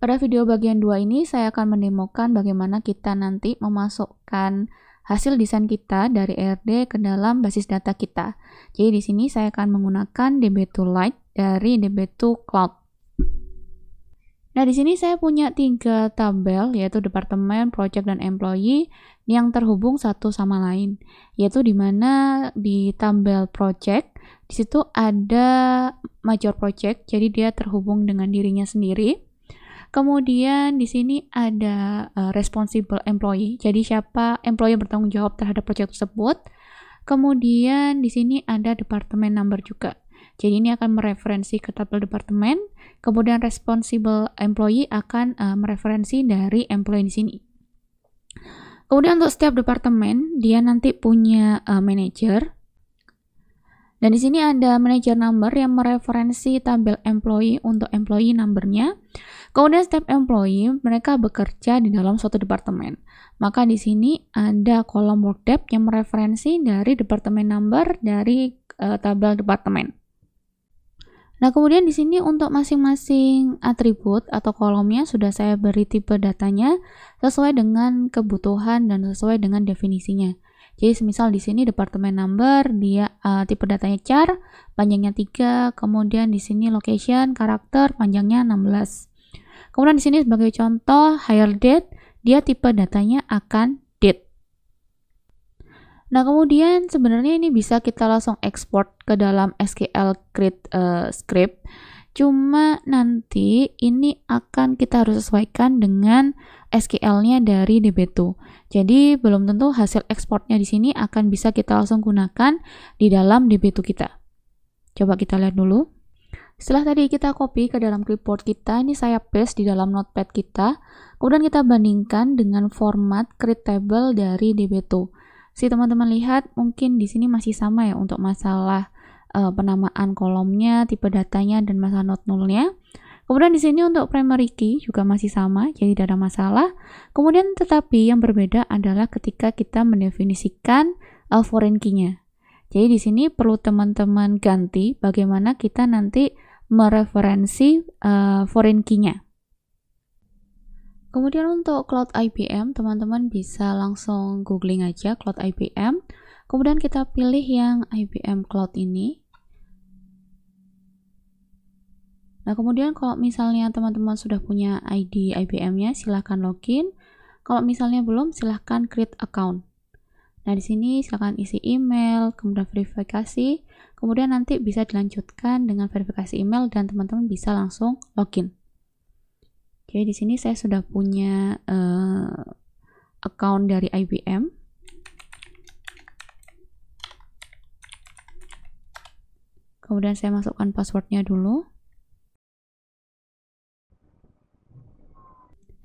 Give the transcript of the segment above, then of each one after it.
Pada video bagian 2 ini saya akan mendemokan bagaimana kita nanti memasukkan hasil desain kita dari ERD ke dalam basis data kita. Jadi di sini saya akan menggunakan DB2 Lite dari DB2 Cloud. Nah, di sini saya punya 3 tabel, yaitu departemen, project, dan employee yang terhubung satu sama lain. Yaitu di mana di tabel project, di situ ada major project, jadi dia terhubung dengan dirinya sendiri. Kemudian di sini ada responsible employee, jadi siapa employee bertanggung jawab terhadap proyek tersebut. Kemudian di sini ada departemen number juga. Jadi ini akan mereferensi ke tabel departemen. Kemudian responsible employee akan mereferensi dari employee di sini. Kemudian untuk setiap departemen dia nanti punya manager. Dan di sini ada manager number yang mereferensi tabel employee untuk employee numbernya. Kemudian setiap employee mereka bekerja di dalam suatu departemen. Maka di sini ada kolom work depth yang mereferensi dari departemen number dari tabel departemen. Nah, kemudian di sini untuk masing-masing atribut atau kolomnya sudah saya beri tipe datanya sesuai dengan kebutuhan dan sesuai dengan definisinya. Jadi semisal di sini departemen number dia tipe datanya char, panjangnya 3, kemudian di sini location, karakter, panjangnya 16. Kemudian di sini sebagai contoh hire date, dia tipe datanya akan date. Nah, kemudian sebenarnya ini bisa kita langsung export ke dalam SQL create script. Cuma nanti ini akan kita harus sesuaikan dengan SQL-nya dari DB2. Jadi belum tentu hasil ekspornya di sini akan bisa kita langsung gunakan di dalam DB2 kita. Coba kita lihat dulu. Setelah tadi kita copy ke dalam clipboard kita, ini saya paste di dalam notepad kita. Kemudian kita bandingkan dengan format create table dari DB2. Si teman-teman lihat mungkin di sini masih sama ya untuk masalah penamaan kolomnya, tipe datanya, dan masalah not null-nya. Kemudian di sini untuk primary key juga masih sama, jadi tidak ada masalah. Kemudian tetapi yang berbeda adalah ketika kita mendefinisikan foreign key-nya. Jadi di sini perlu teman-teman ganti bagaimana kita nanti mereferensi foreign key-nya. Kemudian untuk Cloud IBM, teman-teman bisa langsung googling aja Cloud IBM. Kemudian kita pilih yang IBM Cloud ini. Nah, kemudian kalau misalnya teman-teman sudah punya ID IBM-nya, silahkan login. Kalau misalnya belum, silahkan create account. Nah, di sini silahkan isi email, kemudian verifikasi. Kemudian nanti bisa dilanjutkan dengan verifikasi email dan teman-teman bisa langsung login. Oke, di sini saya sudah punya account dari IBM. Kemudian saya masukkan passwordnya dulu.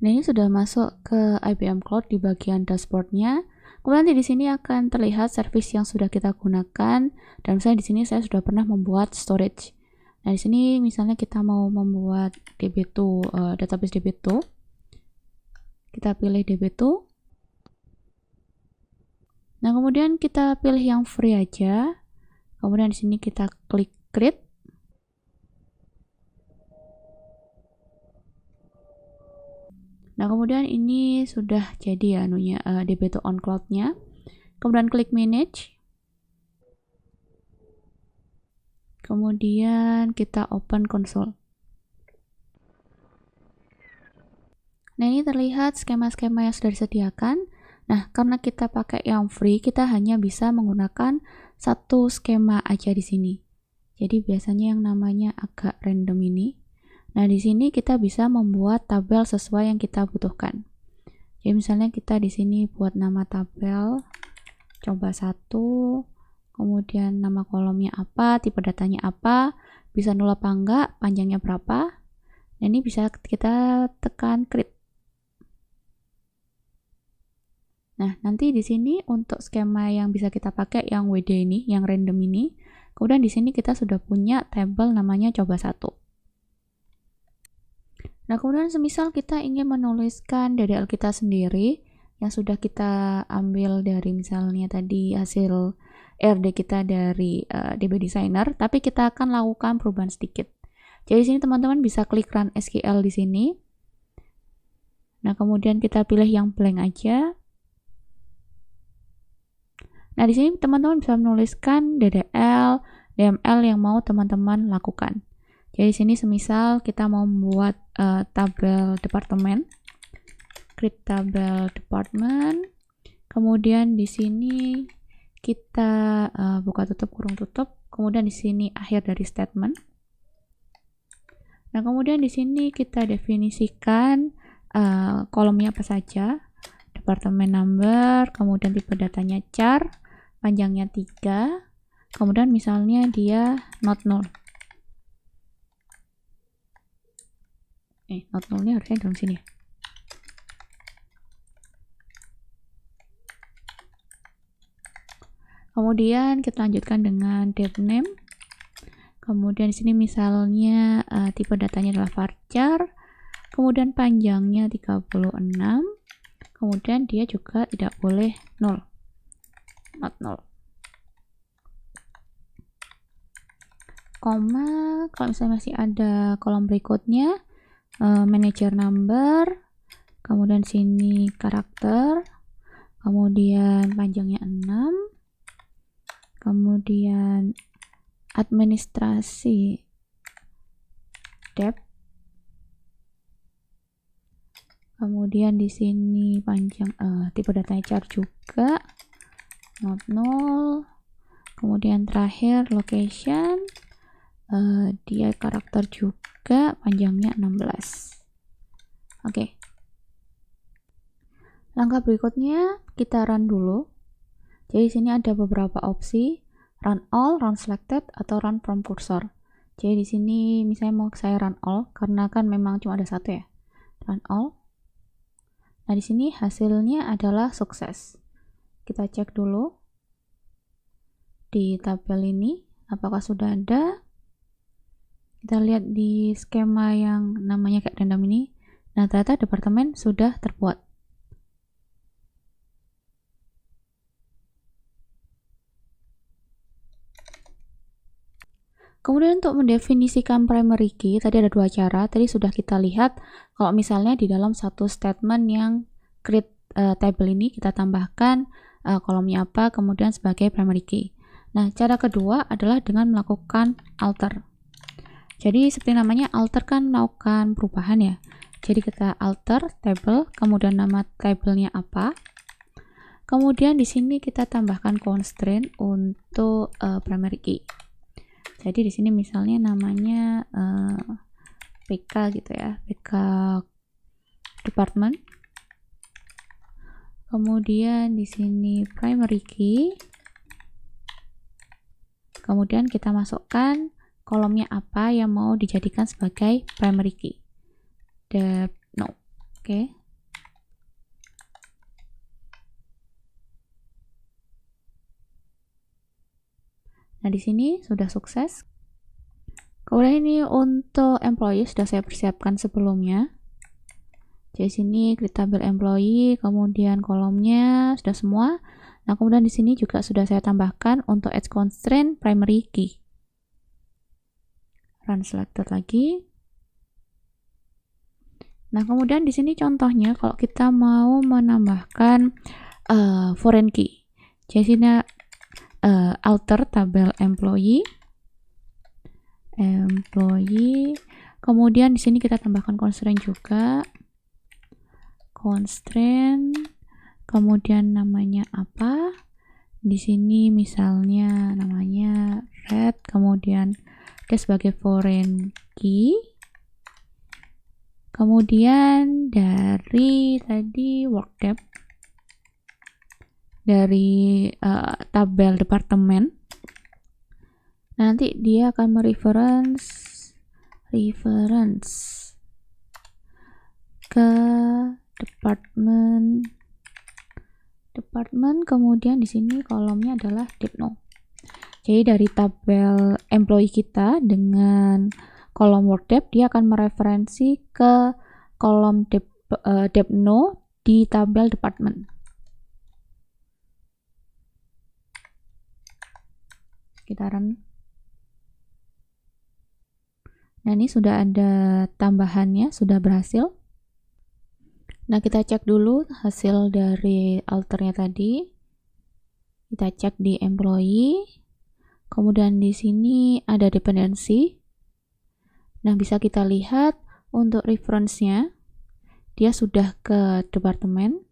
Nah, ini sudah masuk ke IBM Cloud di bagian dashboardnya. Kemudian nanti di sini akan terlihat service yang sudah kita gunakan. Dan misalnya di sini saya sudah pernah membuat storage. Nah, di sini misalnya kita mau membuat DB2, database DB2. Kita pilih DB2. Nah, kemudian kita pilih yang free aja. Kemudian di sini kita klik create. Nah, kemudian ini sudah jadi ya DB2 on cloud-nya. Kemudian klik manage. Kemudian kita open console. Nah, ini terlihat skema-skema yang sudah disediakan. Nah, karena kita pakai yang free, kita hanya bisa menggunakan satu skema aja di sini. Jadi biasanya yang namanya agak random ini. Nah, di sini kita bisa membuat tabel sesuai yang kita butuhkan. Jadi misalnya kita di sini buat nama tabel, coba 1. Kemudian nama kolomnya apa, tipe datanya apa, bisa nol apa enggak, panjangnya berapa. Nah, ini bisa kita tekan create. Nah, nanti di sini untuk skema yang bisa kita pakai yang WD ini, yang random ini. Kemudian di sini kita sudah punya tabel namanya coba 1. Nah, kemudian semisal kita ingin menuliskan DDL kita sendiri yang sudah kita ambil dari misalnya tadi hasil RD kita dari DB Designer, tapi kita akan lakukan perubahan sedikit. Jadi di sini teman-teman bisa klik Run SQL di sini. Nah, kemudian kita pilih yang blank aja. Nah, di sini teman-teman bisa menuliskan DDL, DML yang mau teman-teman lakukan. Jadi di sini semisal kita mau membuat tabel departemen, create tabel department. Kemudian di sini kita buka tutup kurung tutup. Kemudian di sini akhir dari statement. Nah, kemudian di sini kita definisikan kolomnya apa saja. Departemen number, kemudian tipe datanya char, panjangnya 3, kemudian misalnya dia not null. Not null-nya harusnya dalam sini ya. Kemudian kita lanjutkan dengan dev name. Kemudian di sini misalnya tipe datanya adalah varchar, kemudian panjangnya 36, kemudian dia juga tidak boleh null, not null. Koma, kalau misalnya masih ada kolom berikutnya, manager number, kemudian sini karakter, kemudian panjangnya 6, kemudian administrasi dep, kemudian di sini panjang tipe datanya char juga, not null, kemudian terakhir location, dia karakter juga, panjangnya 16. Oke. Langkah berikutnya kita run dulu. Jadi sini ada beberapa opsi, run all, run selected, atau run from cursor. Jadi di sini misalnya mau saya run all karena kan memang cuma ada satu ya. Run all. Nah, di sini hasilnya adalah sukses. Kita cek dulu di tabel ini apakah sudah ada. Kita lihat di skema yang namanya kayak random ini. Nah, ternyata departemen sudah terbuat. Kemudian untuk mendefinisikan primary key, tadi ada dua cara. Tadi sudah kita lihat kalau misalnya di dalam satu statement yang create table ini kita tambahkan kolomnya apa, kemudian sebagai primary key. Nah, cara kedua adalah dengan melakukan alter. Jadi seperti namanya alter kan melakukan perubahan ya. Jadi kita alter table, kemudian nama tabelnya apa. Kemudian di sini kita tambahkan constraint untuk primary key. Jadi di sini misalnya namanya PK gitu ya, PK department. Kemudian di sini primary key. Kemudian kita masukkan kolomnya apa yang mau dijadikan sebagai primary key. No. Oke. Nah, di sini sudah sukses. Kemudian ini untuk employee sudah saya persiapkan sebelumnya. Jadi sini create tabel employee, kemudian kolomnya sudah semua. Nah, kemudian di sini juga sudah saya tambahkan untuk edge constraint primary key. Run selected lagi. Nah, kemudian di sini contohnya kalau kita mau menambahkan foreign key. Jadi sini alter tabel employee, kemudian di sini kita tambahkan constraint juga, constraint, kemudian namanya apa, di sini misalnya namanya red, kemudian dia sebagai foreign key, kemudian dari tadi work depth, dari tabel departemen. Nah, nanti dia akan mereference ke department, kemudian di sini kolomnya adalah depno. Jadi dari tabel employee kita dengan kolom work depth, dia akan mereferensi ke kolom depno di tabel department. Kita run. Nah, ini sudah ada tambahannya, sudah berhasil. Nah, kita cek dulu hasil dari alternya tadi. Kita cek di employee. Kemudian di sini ada dependensi. Nah, bisa kita lihat untuk reference-nya, dia sudah ke departemen.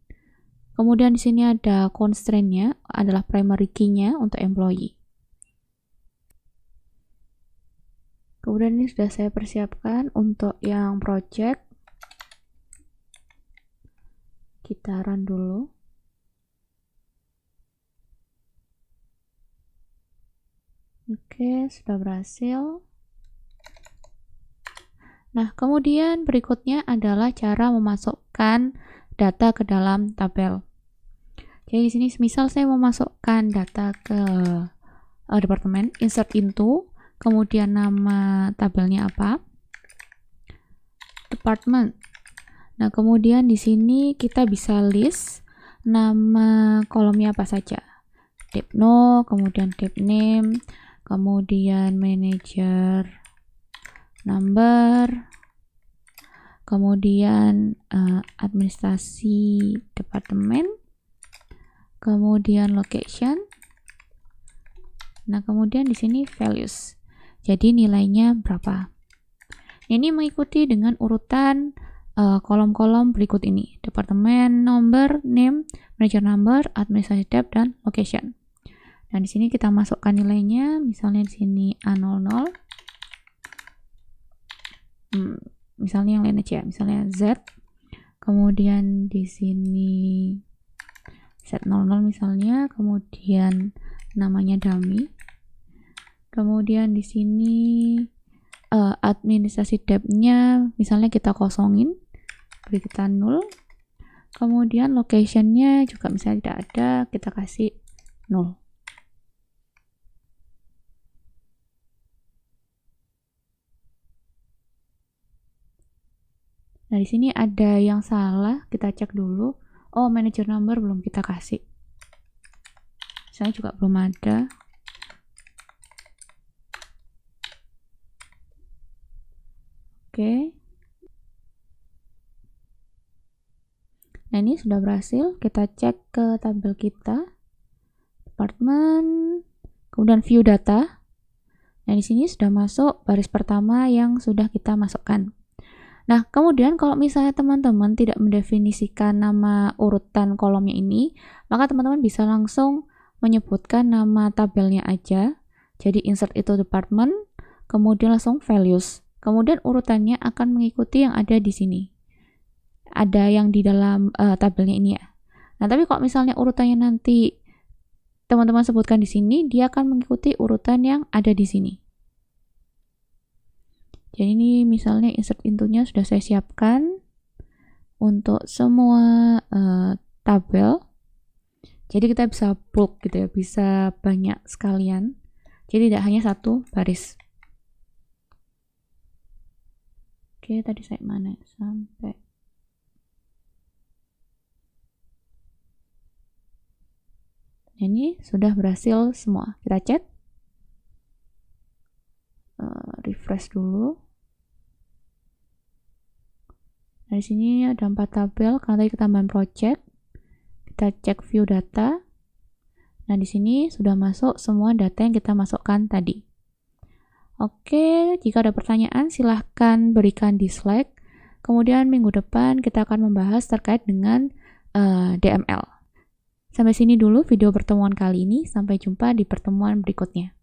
Kemudian di sini ada constraint-nya, adalah primary key-nya untuk employee. Kemudian ini sudah saya persiapkan untuk yang project. Kita run dulu. Oke, sudah berhasil. Nah, kemudian berikutnya adalah cara memasukkan data ke dalam tabel. Jadi di sini misal saya memasukkan data ke departemen, insert into, kemudian nama tabelnya apa? Department. Nah, kemudian di sini kita bisa list nama kolomnya apa saja. Tab no, kemudian tab name, kemudian manager number, kemudian administrasi departemen, kemudian location. Nah, kemudian di sini values. Jadi nilainya berapa? Ini mengikuti dengan urutan kolom-kolom berikut ini: departemen, number, name, manager number, administrasi tab, dan location. Nah, di sini kita masukkan nilainya, misalnya di sini A00. Misalnya yang lain aja, misalnya Z. Kemudian di sini Z00 misalnya, kemudian namanya dummy. Kemudian di sini administrasi tab-nya misalnya kita kosongin, beri kita 0. Kemudian location-nya juga misalnya tidak ada, kita kasih 0. Nah, di sini ada yang salah, kita cek dulu. Oh, manager number belum kita kasih. Saya juga belum ada. Oke. Nah, ini sudah berhasil. Kita cek ke tabel kita. Department, kemudian view data. Nah, di sini sudah masuk baris pertama yang sudah kita masukkan. Nah, kemudian kalau misalnya teman-teman tidak mendefinisikan nama urutan kolomnya ini, maka teman-teman bisa langsung menyebutkan nama tabelnya aja. Jadi insert itu department, kemudian langsung values. Kemudian urutannya akan mengikuti yang ada di sini. Ada yang di dalam tabelnya ini ya. Nah, tapi kalau misalnya urutannya nanti teman-teman sebutkan di sini, dia akan mengikuti urutan yang ada di sini. Jadi ini misalnya insert into-nya sudah saya siapkan untuk semua tabel. Jadi kita bisa bulk gitu ya, bisa banyak sekalian. Jadi tidak hanya satu baris. Oke, tadi saya mana sampai. Ini sudah berhasil semua. Kita cek. Refresh dulu. Nah, di sini ada 4 tabel karena tadi ketambahan project. Kita cek view data. Nah, di sini sudah masuk semua data yang kita masukkan tadi. Oke, jika ada pertanyaan silahkan berikan dislike. Kemudian minggu depan kita akan membahas terkait dengan DML. Sampai sini dulu video pertemuan kali ini. Sampai jumpa di pertemuan berikutnya.